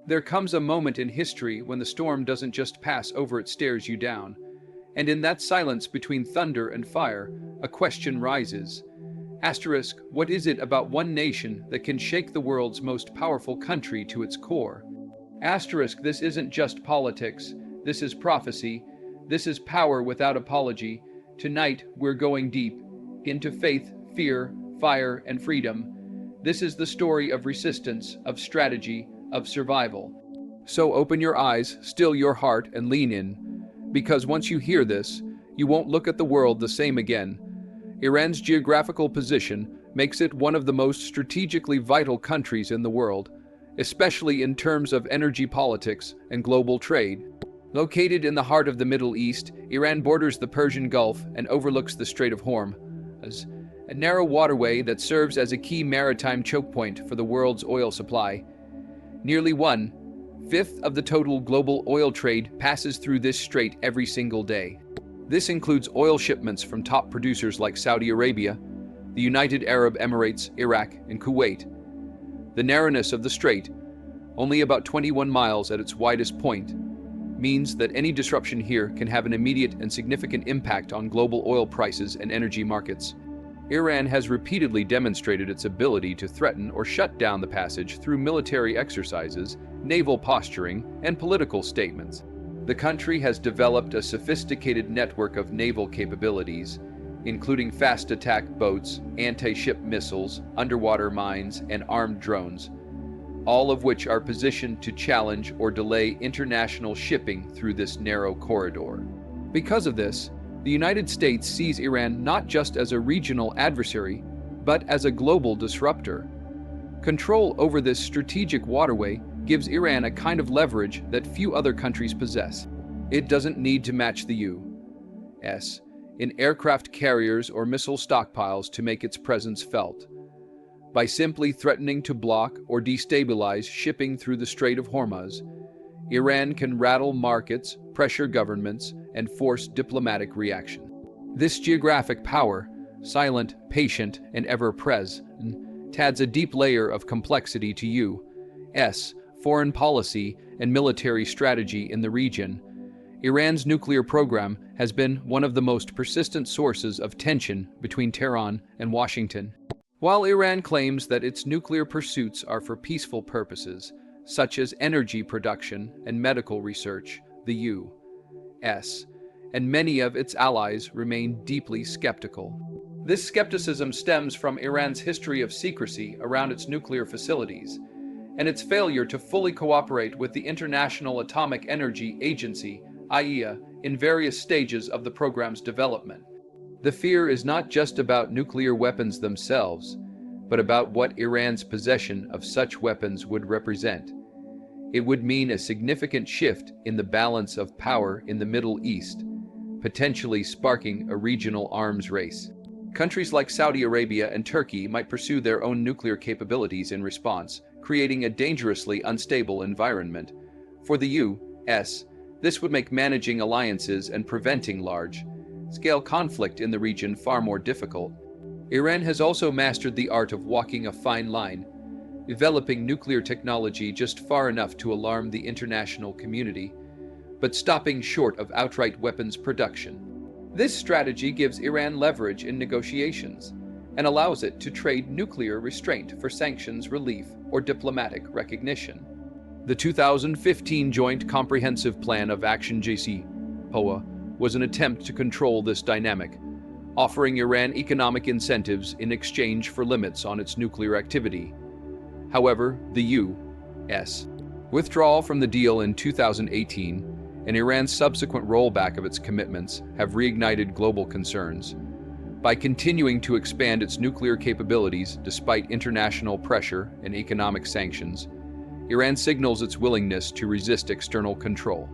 There comes a moment in history when the storm doesn't just pass over, it stares you down. And in that silence between thunder and fire, a question rises. Asterisk, what is it about one nation that can shake the world's most powerful country to its core? Asterisk, this isn't just politics, this is prophecy, this is power without apology. Tonight, we're going deep into faith, fear, fire, and freedom. This is the story of resistance, of strategy, of survival. So open your eyes, still your heart, and lean in. Because once you hear this, you won't look at the world the same again. Iran's geographical position makes it one of the most strategically vital countries in the world, especially in terms of energy politics and global trade. Located in the heart of the Middle East, Iran borders the Persian Gulf and overlooks the Strait of Hormuz, a narrow waterway that serves as a key maritime choke point for the world's oil supply. Nearly 1/5 of the total global oil trade passes through this strait every single day. This includes oil shipments from top producers like Saudi Arabia, the United Arab Emirates, Iraq, and Kuwait. The narrowness of the strait, only about 21 miles at its widest point, means that any disruption here can have an immediate and significant impact on global oil prices and energy markets. Iran has repeatedly demonstrated its ability to threaten or shut down the passage through military exercises, naval posturing, and political statements. The country has developed a sophisticated network of naval capabilities, including fast attack boats, anti-ship missiles, underwater mines, and armed drones, all of which are positioned to challenge or delay international shipping through this narrow corridor. Because of this, the United States sees Iran not just as a regional adversary, but as a global disruptor. Control over this strategic waterway gives Iran a kind of leverage that few other countries possess. It doesn't need to match the U.S. in aircraft carriers or missile stockpiles to make its presence felt. By simply threatening to block or destabilize shipping through the Strait of Hormuz, Iran can rattle markets, pressure governments, and force diplomatic reaction. This geographic power, silent, patient, and ever-present, adds a deep layer of complexity to U.S. foreign policy and military strategy in the region. Iran's nuclear program has been one of the most persistent sources of tension between Tehran and Washington. While Iran claims that its nuclear pursuits are for peaceful purposes, such as energy production and medical research, the U.S. and many of its allies remain deeply skeptical. This skepticism stems from Iran's history of secrecy around its nuclear facilities and its failure to fully cooperate with the International Atomic Energy Agency, IAEA, in various stages of the program's development. The fear is not just about nuclear weapons themselves, but about what Iran's possession of such weapons would represent. It would mean a significant shift in the balance of power in the Middle East, potentially sparking a regional arms race. Countries like Saudi Arabia and Turkey might pursue their own nuclear capabilities in response, creating a dangerously unstable environment. For the U.S., this would make managing alliances and preventing large-scale conflict in the region far more difficult. Iran has also mastered the art of walking a fine line, developing nuclear technology just far enough to alarm the international community, but stopping short of outright weapons production. This strategy gives Iran leverage in negotiations and allows it to trade nuclear restraint for sanctions relief or diplomatic recognition. The 2015 Joint Comprehensive Plan of Action (JCPOA) was an attempt to control this dynamic, offering Iran economic incentives in exchange for limits on its nuclear activity. However, the U.S. withdrawal from the deal in 2018 and Iran's subsequent rollback of its commitments have reignited global concerns. By continuing to expand its nuclear capabilities despite international pressure and economic sanctions, Iran signals its willingness to resist external control.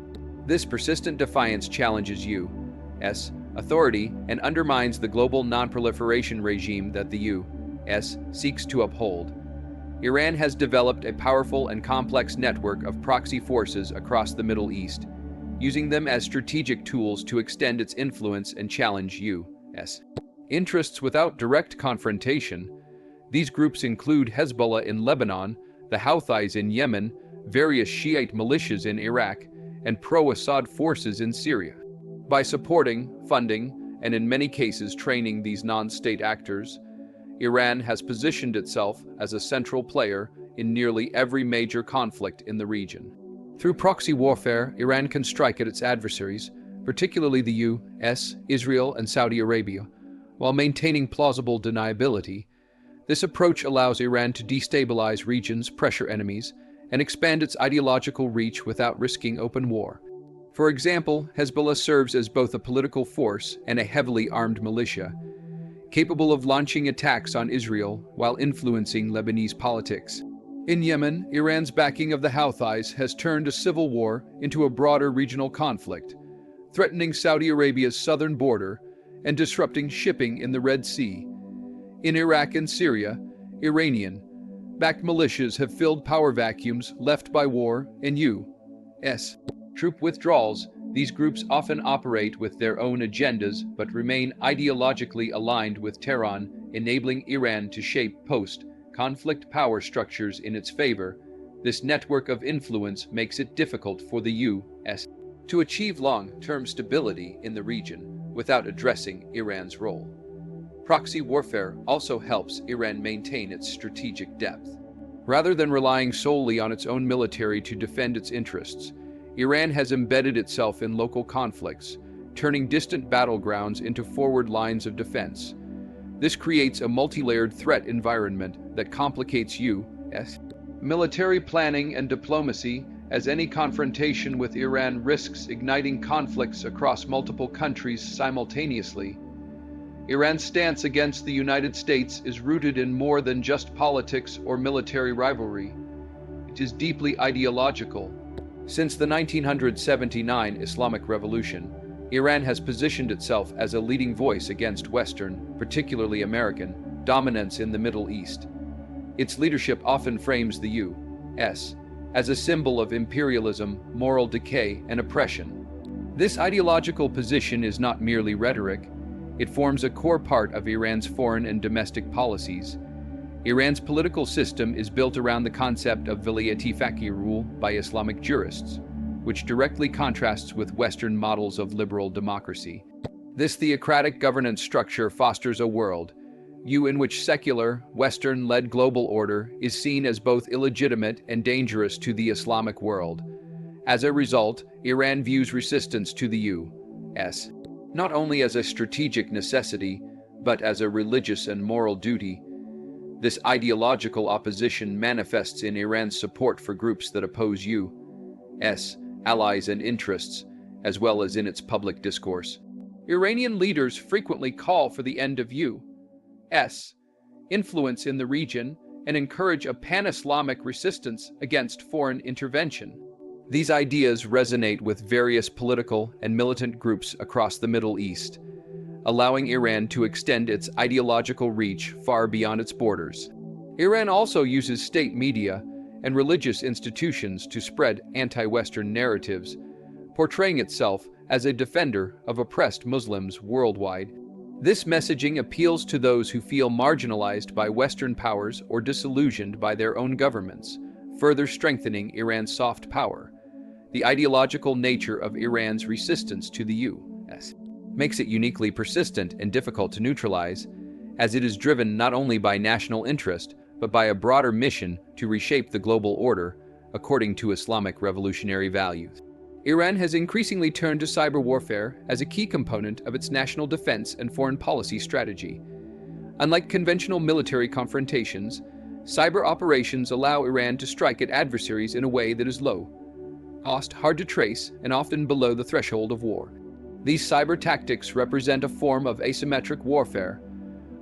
This persistent defiance challenges U.S. authority and undermines the global non-proliferation regime that the U.S. seeks to uphold. Iran has developed a powerful and complex network of proxy forces across the Middle East, using them as strategic tools to extend its influence and challenge U.S. interests without direct confrontation. These groups include Hezbollah in Lebanon, the Houthis in Yemen, various Shiite militias in Iraq, and pro-Assad forces in Syria. By supporting, funding, and in many cases training these non-state actors, Iran has positioned itself as a central player in nearly every major conflict in the region. Through proxy warfare, Iran can strike at its adversaries, particularly the U.S., Israel, and Saudi Arabia, while maintaining plausible deniability. This approach allows Iran to destabilize regions, pressure enemies, and expand its ideological reach without risking open war. For example, Hezbollah serves as both a political force and a heavily armed militia, capable of launching attacks on Israel while influencing Lebanese politics. In Yemen, Iran's backing of the Houthis has turned a civil war into a broader regional conflict, threatening Saudi Arabia's southern border and disrupting shipping in the Red Sea. In Iraq and Syria, Iranian-backed militias have filled power vacuums left by war and U.S. troop withdrawals. These groups often operate with their own agendas but remain ideologically aligned with Tehran, enabling Iran to shape post-conflict power structures in its favor. This network of influence makes it difficult for the U.S. to achieve long-term stability in the region without addressing Iran's role. Proxy warfare also helps Iran maintain its strategic depth. Rather than relying solely on its own military to defend its interests, Iran has embedded itself in local conflicts, turning distant battlegrounds into forward lines of defense. This creates a multi-layered threat environment that complicates U.S. military planning and diplomacy, as any confrontation with Iran risks igniting conflicts across multiple countries simultaneously. Iran's stance against the United States is rooted in more than just politics or military rivalry. It is deeply ideological. Since the 1979 Islamic Revolution, Iran has positioned itself as a leading voice against Western, particularly American, dominance in the Middle East. Its leadership often frames the U.S. as a symbol of imperialism, moral decay, and oppression. This ideological position is not merely rhetoric. It forms a core part of Iran's foreign and domestic policies. Iran's political system is built around the concept of vilayat-e-faqih rule by Islamic jurists, which directly contrasts with Western models of liberal democracy. This theocratic governance structure fosters a world in which secular, Western-led global order is seen as both illegitimate and dangerous to the Islamic world. As a result, Iran views resistance to the U.S. not only as a strategic necessity, but as a religious and moral duty. This ideological opposition manifests in Iran's support for groups that oppose U.S. allies and interests, as well as in its public discourse. Iranian leaders frequently call for the end of U.S. influence in the region and encourage a pan-Islamic resistance against foreign intervention. These ideas resonate with various political and militant groups across the Middle East, allowing Iran to extend its ideological reach far beyond its borders. Iran also uses state media and religious institutions to spread anti-Western narratives, portraying itself as a defender of oppressed Muslims worldwide. This messaging appeals to those who feel marginalized by Western powers or disillusioned by their own governments, further strengthening Iran's soft power. The ideological nature of Iran's resistance to the U.S. makes it uniquely persistent and difficult to neutralize, as it is driven not only by national interest, but by a broader mission to reshape the global order according to Islamic revolutionary values. Iran has increasingly turned to cyber warfare as a key component of its national defense and foreign policy strategy. Unlike conventional military confrontations, cyber operations allow Iran to strike at adversaries in a way that is low cost, hard to trace, and often below the threshold of war. These cyber tactics represent a form of asymmetric warfare,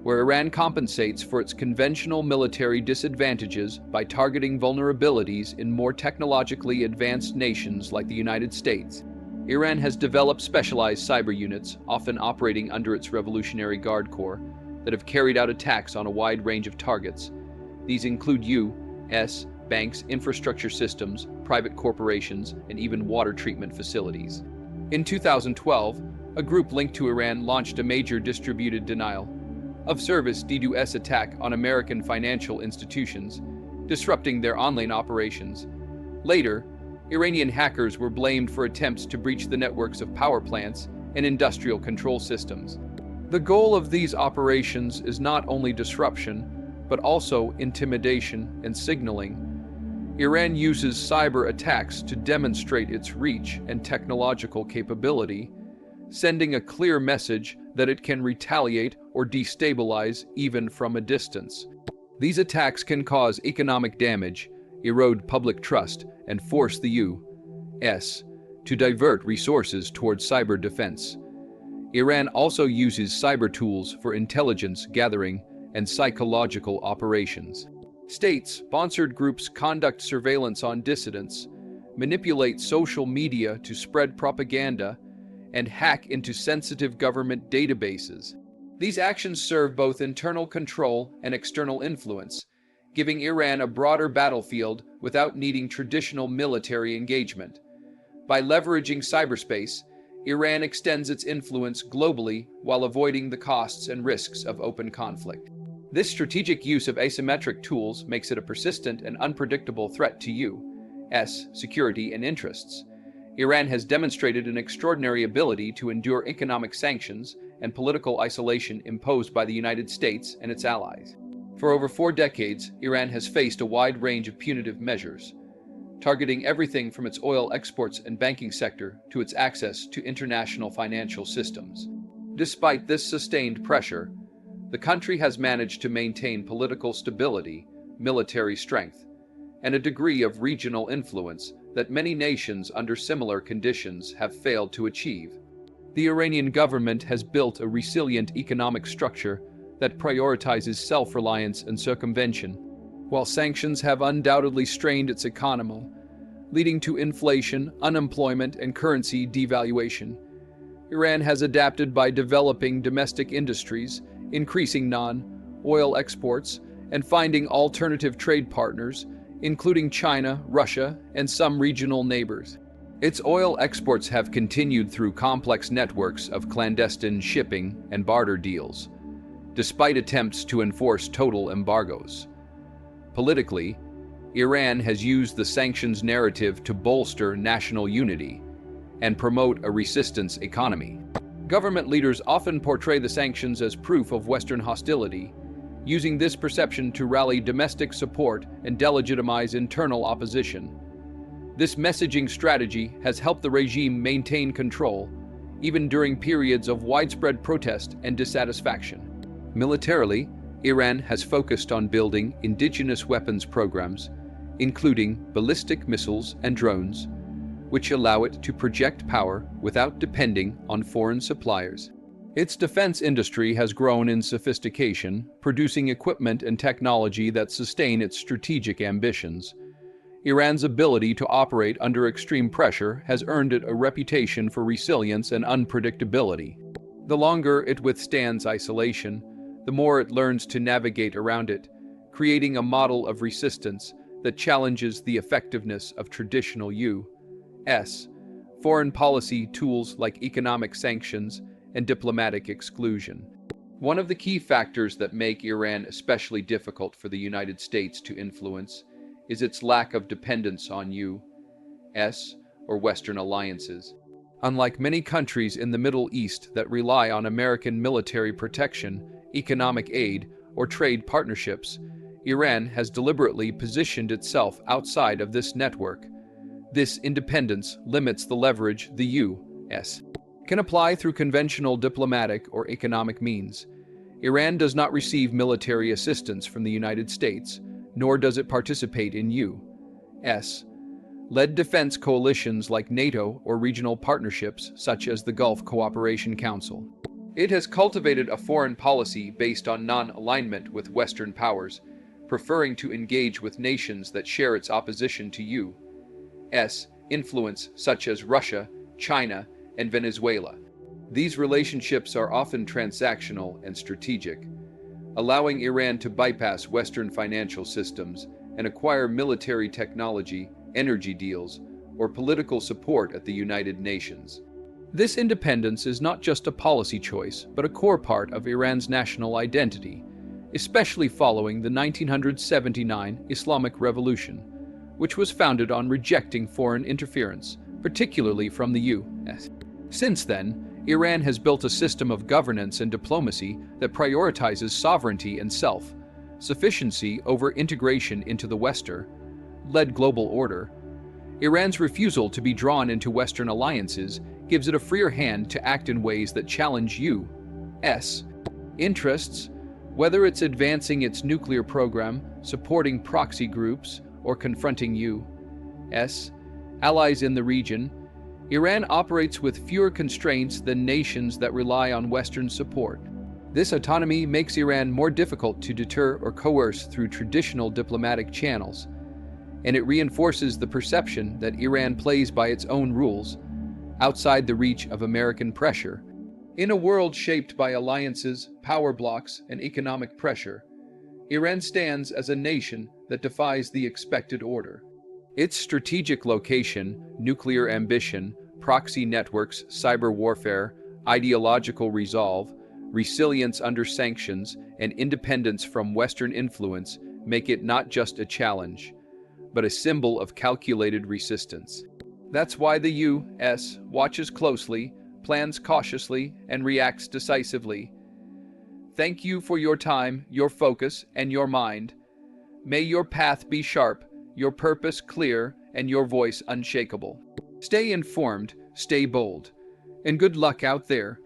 where Iran compensates for its conventional military disadvantages by targeting vulnerabilities in more technologically advanced nations like the United States. Iran has developed specialized cyber units, often operating under its Revolutionary Guard Corps, that have carried out attacks on a wide range of targets. These include U.S. banks, infrastructure systems, private corporations, and even water treatment facilities. In 2012, a group linked to Iran launched a major distributed denial of service DDoS attack on American financial institutions, disrupting their online operations. Later, Iranian hackers were blamed for attempts to breach the networks of power plants and industrial control systems. The goal of these operations is not only disruption, but also intimidation and signaling. Iran uses cyber attacks to demonstrate its reach and technological capability, sending a clear message that it can retaliate or destabilize even from a distance. These attacks can cause economic damage, erode public trust, and force the U.S. to divert resources towards cyber defense. Iran also uses cyber tools for intelligence gathering and psychological operations. State-sponsored groups conduct surveillance on dissidents, manipulate social media to spread propaganda, and hack into sensitive government databases. These actions serve both internal control and external influence, giving Iran a broader battlefield without needing traditional military engagement. By leveraging cyberspace, Iran extends its influence globally while avoiding the costs and risks of open conflict. This strategic use of asymmetric tools makes it a persistent and unpredictable threat to U.S. security and interests. Iran has demonstrated an extraordinary ability to endure economic sanctions and political isolation imposed by the United States and its allies. For over 4 decades, Iran has faced a wide range of punitive measures, targeting everything from its oil exports and banking sector to its access to international financial systems. Despite this sustained pressure, the country has managed to maintain political stability, military strength, and a degree of regional influence that many nations under similar conditions have failed to achieve. The Iranian government has built a resilient economic structure that prioritizes self-reliance and circumvention, while sanctions have undoubtedly strained its economy, leading to inflation, unemployment, and currency devaluation. Iran has adapted by developing domestic industries, increasing non-oil exports, and finding alternative trade partners, including China, Russia, and some regional neighbors. Its oil exports have continued through complex networks of clandestine shipping and barter deals, despite attempts to enforce total embargoes. Politically, Iran has used the sanctions narrative to bolster national unity and promote a resistance economy. Government leaders often portray the sanctions as proof of Western hostility, using this perception to rally domestic support and delegitimize internal opposition. This messaging strategy has helped the regime maintain control, even during periods of widespread protest and dissatisfaction. Militarily, Iran has focused on building indigenous weapons programs, including ballistic missiles and drones, which allow it to project power without depending on foreign suppliers. Its defense industry has grown in sophistication, producing equipment and technology that sustain its strategic ambitions. Iran's ability to operate under extreme pressure has earned it a reputation for resilience and unpredictability. The longer it withstands isolation, the more it learns to navigate around it, creating a model of resistance that challenges the effectiveness of traditional U.S. foreign policy tools like economic sanctions and diplomatic exclusion. One of the key factors that make Iran especially difficult for the United States to influence is its lack of dependence on U.S. or Western alliances. Unlike many countries in the Middle East that rely on American military protection, economic aid, or trade partnerships, Iran has deliberately positioned itself outside of this network. This independence limits the leverage the U.S. can apply through conventional diplomatic or economic means. Iran does not receive military assistance from the United States, nor does it participate in U.S.-led defense coalitions like NATO or regional partnerships such as the Gulf Cooperation Council. It has cultivated a foreign policy based on non-alignment with Western powers, preferring to engage with nations that share its opposition to U.S. influence such as Russia, China, and Venezuela. These relationships are often transactional and strategic, allowing Iran to bypass Western financial systems and acquire military technology, energy deals, or political support at the United Nations. This independence is not just a policy choice, but a core part of Iran's national identity, especially following the 1979 Islamic Revolution, which was founded on rejecting foreign interference, particularly from the U.S. Since then, Iran has built a system of governance and diplomacy that prioritizes sovereignty and self-sufficiency over integration into the Western-led global order. Iran's refusal to be drawn into Western alliances gives it a freer hand to act in ways that challenge U.S. interests, whether it's advancing its nuclear program, supporting proxy groups, or confronting U.S. allies in the region. Iran operates with fewer constraints than nations that rely on Western support. This autonomy makes Iran more difficult to deter or coerce through traditional diplomatic channels, and it reinforces the perception that Iran plays by its own rules, outside the reach of American pressure. In a world shaped by alliances, power blocks, and economic pressure, Iran stands as a nation that defies the expected order. Its strategic location, nuclear ambition, proxy networks, cyber warfare, ideological resolve, resilience under sanctions, and independence from Western influence make it not just a challenge, but a symbol of calculated resistance. That's why the U.S. watches closely, plans cautiously, and reacts decisively. Thank you for your time, your focus, and your mind. May your path be sharp, your purpose clear, and your voice unshakable. Stay informed, stay bold, and good luck out there.